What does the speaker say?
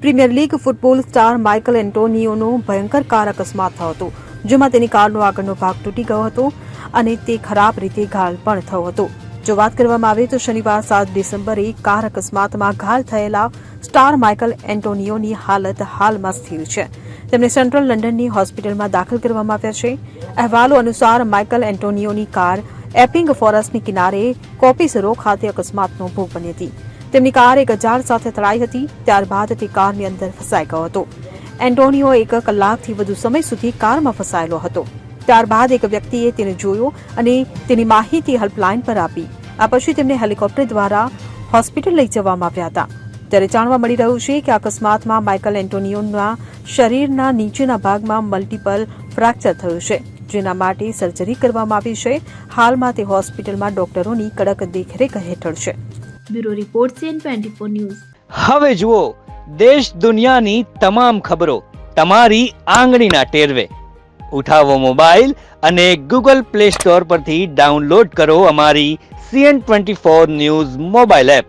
Premier league football star Michael એન્ટોનિયોનો ભયંકર car અકસ્માત થયો હતો, જેમાં તેની કારનો આગળનો ભાગ તૂટી ગયો હતો અને તે ખરાબ રીતે ઘાયલ પણ થયો હતો. જો વાત કરવામાં આવે તો શનિવાર 7 ડિસેમ્બરે કાર અકસ્માતમાં ઘાયલ થયેલા સ્ટાર માઇકલ એન્ટોનિયોની હાલત હાલમાં સ્થિર છે. તેમને સેન્ટ્રલ લંડનની હોસ્પિટલમાં દાખલ કરવામાં આવ્યા છે. અહેવાલો અનુસાર માઇકલ એન્ટોનિયોની કાર એપિંગ ફોરેસ્ટની કિનારે કોપિસરો ખાતે અકસ્માતનો ભોગ બની હતી. તેમની કાર એક ઝાડ સાથે અથડાઈ હતી. ત્યારબાદ તે કારની અંદર ફસાઈ ગયો હતો. એન્ટોનિયો 1 કલાકથી વધુ સમય સુધી કારમાં ફસાયેલો હતો. ત્યારબાદ એક વ્યક્તિએ તેને જોયો અને તેની માહિતી હેલ્પલાઇન પર આપી. આ પછી તેમને હેલિકોપ્ટર દ્વારા હોસ્પિટલ લઈ જવામાં આવ્યા હતા. ત્યારે જાણવા મળી રહ્યું છે કે અકસ્માતમાં માઇકલ એન્ટોનિયોના શરીરના નીચેના ભાગમાં મલ્ટિપલ ફ્રેક્ચર થયું છે, જેના માટે સર્જરી કરવામાં આવી છે. હાલમાં તે હોસ્પિટલમાં ડોક્ટરોની કડક દેખરેખ હેઠળ છે. Bureau report CN24 news. હવે જુઓ દેશ દુનિયાની તમામ ખબરો તમારી આંગળીના ટેરવે. ઉઠાવો મોબાઈલ અને Google Play Store પરથી ડાઉનલોડ કરો અમારી CN24 ન્યૂઝ મોબાઈલ એપ.